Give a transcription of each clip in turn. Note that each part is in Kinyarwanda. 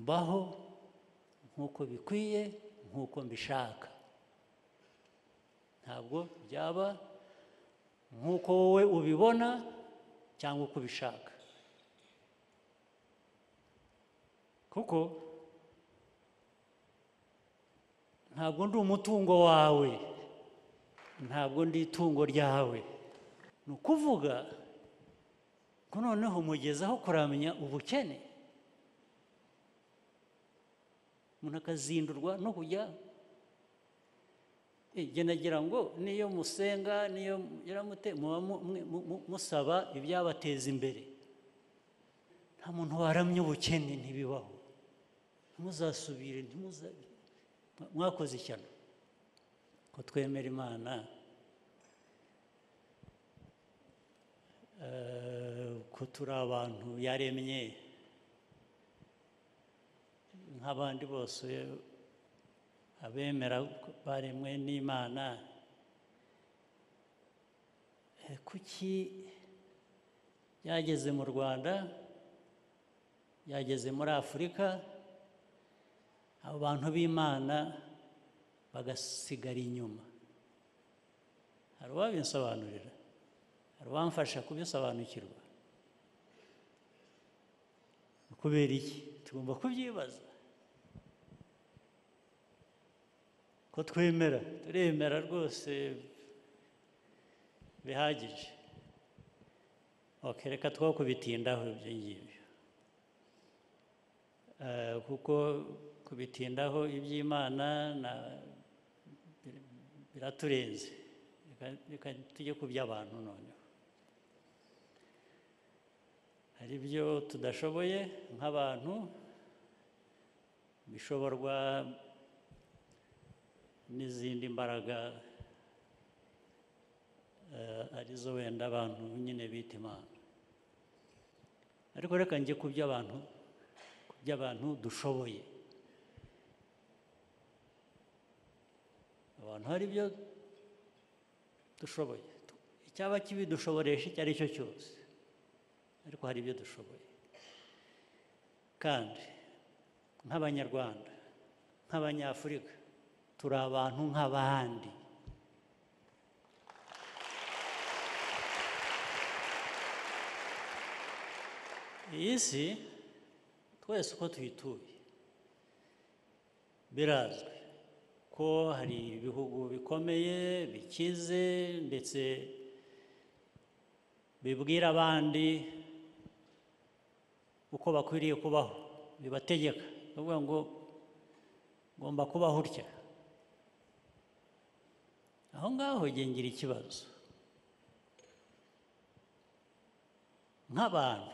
mbaho nk'uko bikwiye nk'uko mbishaka ntabwo byaba nk'uko wowe ubibona cyangwa uko ubishaka kuko ntabwo ndi umutungo wawe ntabwo ndi itungo ryawe ni ukuvuga ko noneho mugezaho kuramenya ubukene umuntu akazindurwa no kujya nagira ngo niyo musenga niyo muba musaba ibyabateza imbere nta muntu waramye ubukene ntibibaho ntimuzasubire mwakoze ishyano ko twemera imana ko turi abantu yaremye nk'abandi bose abemera baremwe n'imana kuki yageze mu rwanda yageze muri afurika abo bantu b'imana bagasigara inyuma hari uwabinsobanurira hari uwamfasha kubisobanukirwa kubera iki tugomba kubyibaza ko turemera rwose bihagije reka two kubitindaho ibyo ngibyo kuko kubitindaho iby'imana biraturenze reka tujye ku by'abantu noneho hari ibyo tudashoboye nk'abantu bishoborwa n'izindi mbaraga arizo wenda abantu nyine bita imana ariko reka njye ku by'abantu dushoboye abantu hari ibyo dushoboye icyaba kibidushoboresha icyo ari cyo cyose ariko hari ibyo dushoboye kandi nk'abanyarwanda nk'abanyafurika turi abantu nk'abandi iyi si twese uko tuyituye birazwi ko hari ibihugu bikomeye bikize ndetse bibwira abandi uko bakwiriye kubaho bibategeka bavuga ngo ngomba kubaho utya aho ngaho ngira ikibazo nk'abantu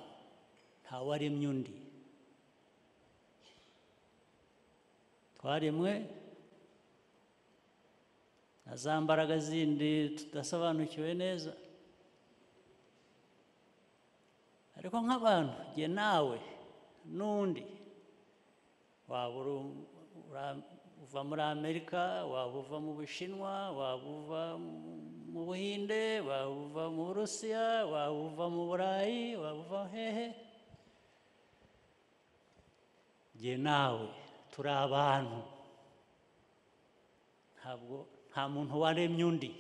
ntawaremye undi twaremwe na za mbaraga zindi tudasobanukiwe neza ariko nk'abantu njye nawe n'undi waba uva muri amerika waba uva mu bushinwa waba uva mu buhinde waba uva mu burusiya waba uva mu burayi waba uva hehe njye nawe turi abantu nta muntu waremye undi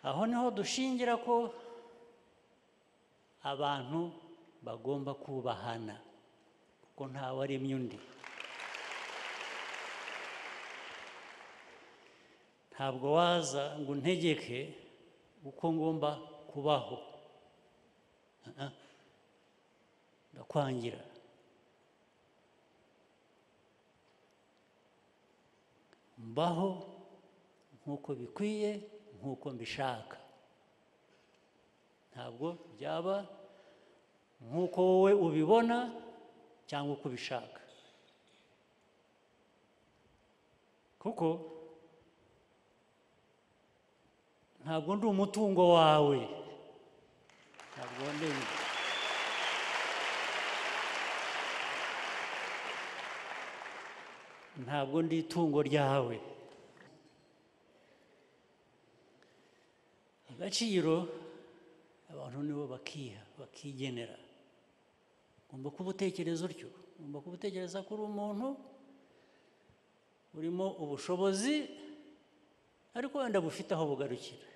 aho niho dushingira ko abantu bagomba kubahana kuko ntawaremye undi ntabwo waza ngo untegeke uko ngomba kubaho ndakwangira mbaho nk'uko bikwiye nk'uko mbishaka ntabwo byaba nk'uko wowe ubibona cyangwa uko ubishaka kuko ntabwo ndi umutungo wawe ntabwo ndemye ntabwo ndi itungo ryawe agaciro abantu nibo bakiha bakigenera. Ugomba kuba utekereza utyo, ugomba kuba utekereza ko uri umuntu urimo ubushobozi ariko wenda bufite aho bugarukira.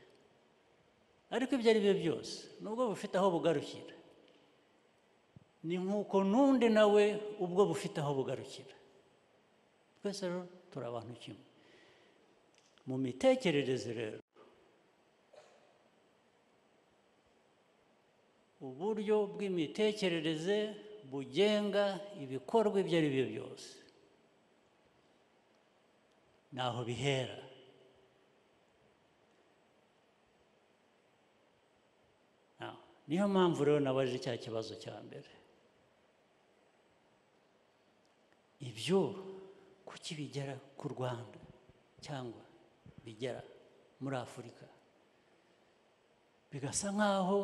Ariko ibyo ari byo byose nubwo bufite aho bugarukira, ni nk'uko n'undi nawe ubwo bufite aho bugarukira. Twese rero turi abantu kimwe. Mu mitekerereze rero, uburyo bw'imitekerereze bugenga ibikorwa ibyo ari byo byose, naho bihera. Niyo mpamvu rero nabajije cya kibazo cya mbere, ibyo kuki bigera ku Rwanda cyangwa bigera muri Afurika bigasa nk'aho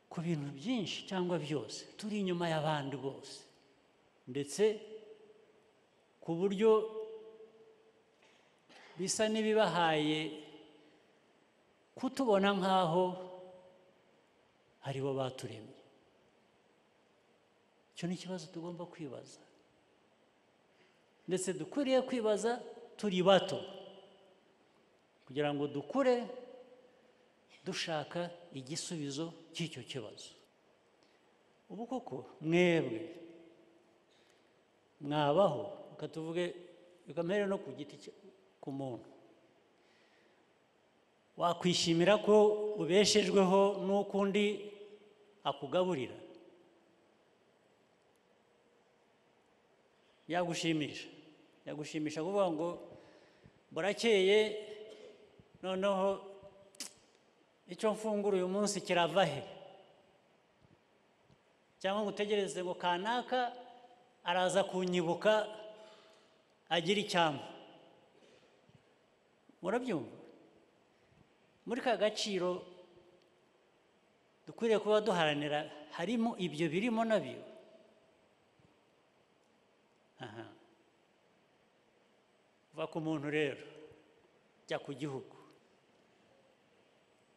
ku bintu byinshi cyangwa byose turi inyuma y'abandi bose, ndetse ku buryo bisa n'ibibahaye kutubona nk'aho ari bo baturemye. Icyo ni ikibazo tugomba kwibaza, ndetse dukwiriye kwibaza turi bato, kugira ngo dukure dushaka igisubizo cy'icyo kibazo. Ubu koko mwebwe mwabaho, reka tuvuge, reka mpere no ku giti ku muntu, wakwishimira ko ubeshejweho n'uko undi akugaburira? Yagushimisha kuvuga ngo burakeye noneho icyo mfungura uyu munsi kirava he? Cyangwa ngo utegereze ngo kanaka araza kunyibuka agira icyampa? Murabyumva? Muri ka gaciro dukwiriye kuba duharanira harimo ibyo birimo nabyo. Va ku muntu rero jya ku gihugu.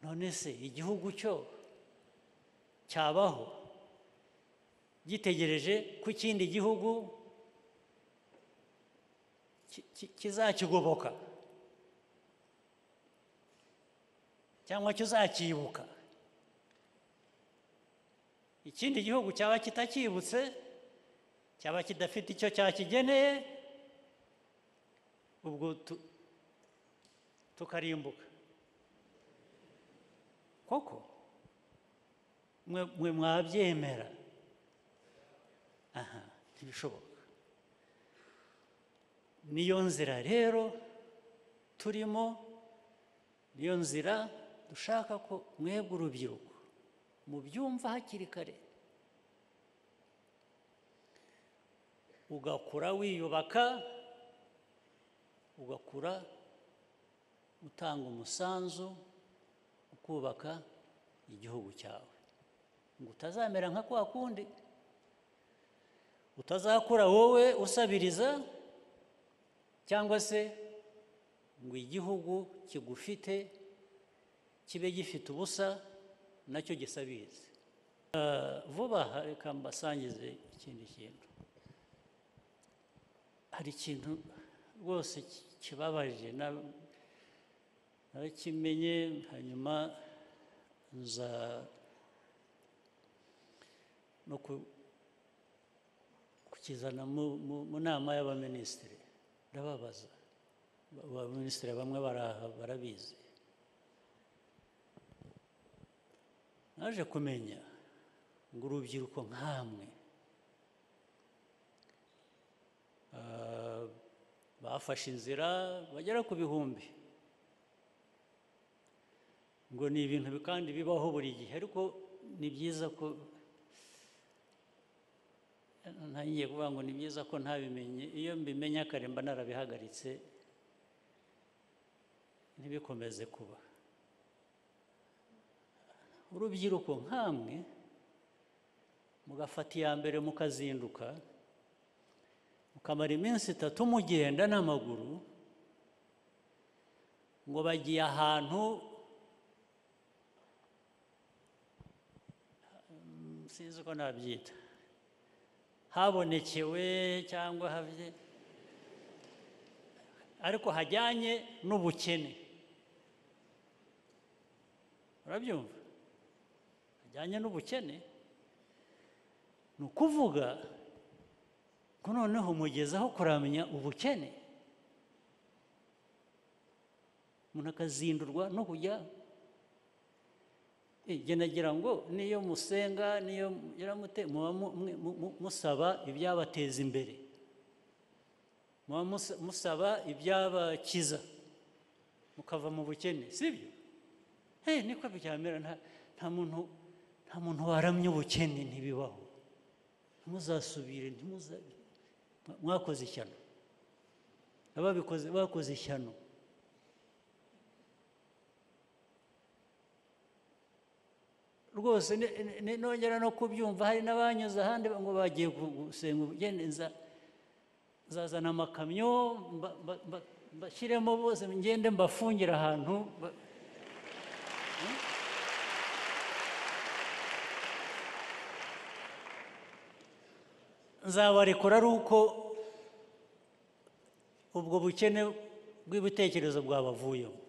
None se igihugu cyo cyabaho gitegereje ko ikindi gihugu kizakigoboka cyangwa kizakibuka? Ikindi gihugu cyaba kitakibutse, cyaba kidafite icyo cyakigeneye, ubwo tukarimbuka. Koko mwe mwabyemera? Ntibishoboka. Niyo nzira rero turimo, niyo nzira dushaka ko mwebwe urubyiruko mubyumva hakiri kare, ugakura wiyubaka, ugakura utanga umusanzu ukubaka igihugu cyawe, ngo utazamera nka kwa kundi, utazakura wowe usabiriza, cyangwa se ngo igihugu kigufite kibe gifite ubusa nacyo gisabirize. Vuba aha reka mbasangize ikindi kintu. Hari ikintu rwose kibabaje, narakimenye hanyuma nza no kukizana mu nama y'abaminisitiri. Ndababaza, abaminisitiri bamwe barabizi. Naje kumenya ngo urubyiruko nkamwe bafashe inzira bagera ku bihumbi, ngo ni ibintu kandi bibaho buri gihe, ariko ni byiza ko ntangiye kuvuga ngo ni byiza ko ntabimenye. Iyo mbimenya kare mba narabihagaritse ntibikomeze kuba. Urubyiruko nkamwe mugafata iya mbere mukazinduka, mukamara iminsi 3 mugenda n'amaguru, ngo bagiye ahantu sinzi uko nabyita, habonekewe cyangwa havye ariko hajyanye n'ubukene, urabyumva, hajyanye n'ubukene, ni ukuvuga ko noneho mugezaho kuramenya ubukene, umuntu akazindurwa no kujya jye nagira ngo niyo musenga niyo muba musaba ibyabateza imbere, muba musaba ibyabakiza mukava mu bukene, sibyo? Niko byamera. Nta muntu waramya ubukene, ntibibaho. Ntimuzasubire, mwakoze ishyano, ababikoze bakoze ishyano. Rwose nongera no kubyumva, hari n'abanyuze ahandi ngo bagiye gusenga ubugeni, nzazana amakamyo mbashyiremo bose, ngende mbafungire ahantu nzabarekura ari uko ubwo bukene bw'ibitekerezo bwabavuyeho.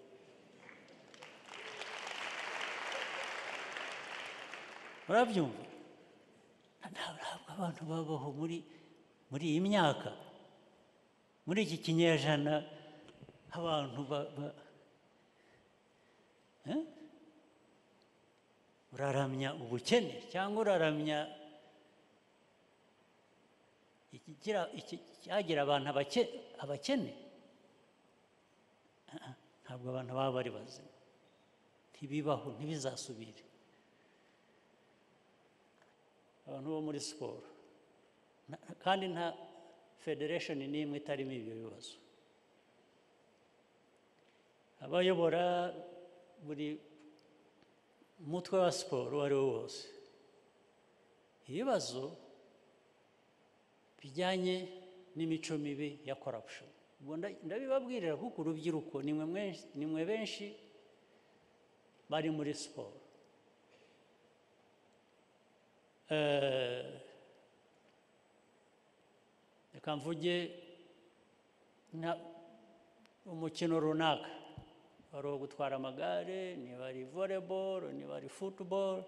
Murabyumva? Ntabwo abantu babaho muri iyi myaka, muri iki kinyejana, abantu uraramya ubukene cyangwa uraramya cyagira abantu abakene? Ntabwo abantu baba bari bazima, ntibibaho, ntibizasubire. Abantu bo muri siporo, kandi nta federation n'imwe itarimo ibyo bibazo. Abayobora buri mutwe wa siporo uwo ari wo wose, ibibazo bijyanye n'imico mibi ya corruption. Ndabibabwirira kuko urubyiruko nimwe benshi bari muri siporo. Reka mvuge umukino runaka, wari uwo gutwara amagare, niba ari volleyball, niba ari football,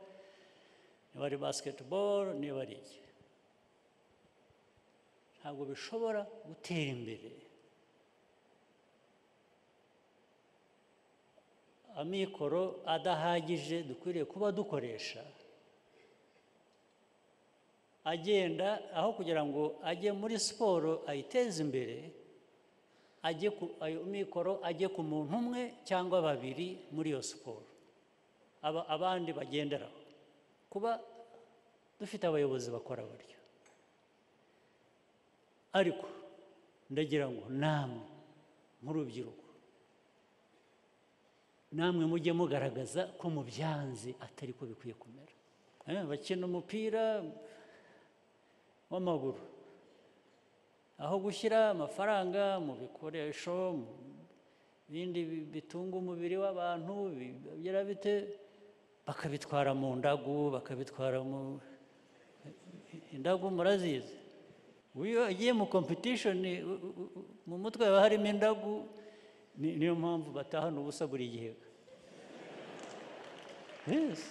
niba ari basketball, niba ari iki, ntabwo bishobora gutera imbere amikoro adahagije dukwiriye kuba dukoresha, agenda aho kugira ngo ajye muri siporo ayiteze imbere, ayo mikoro ajye ku muntu umwe cyangwa babiri muri iyo siporo, abandi bagenderaho. Kuba dufite abayobozi bakora batyo, ariko ndagira ngo namwe nk'urubyiruko, namwe mujye mugaragaza ko mubyanze atari ko bikwiye kumera. Bakina umupira w'amaguru, aho gushyira amafaranga mu bikoresho bindi bitunga umubiri w'abantu, bigira bite, bakabitwara mu ndagu, bakabitwara mu indagu, murazizi. Iyo agiye mu competition mu mutwe haba harimo indagu, niyo mpamvu batahana ubusa buri gihe. Yes.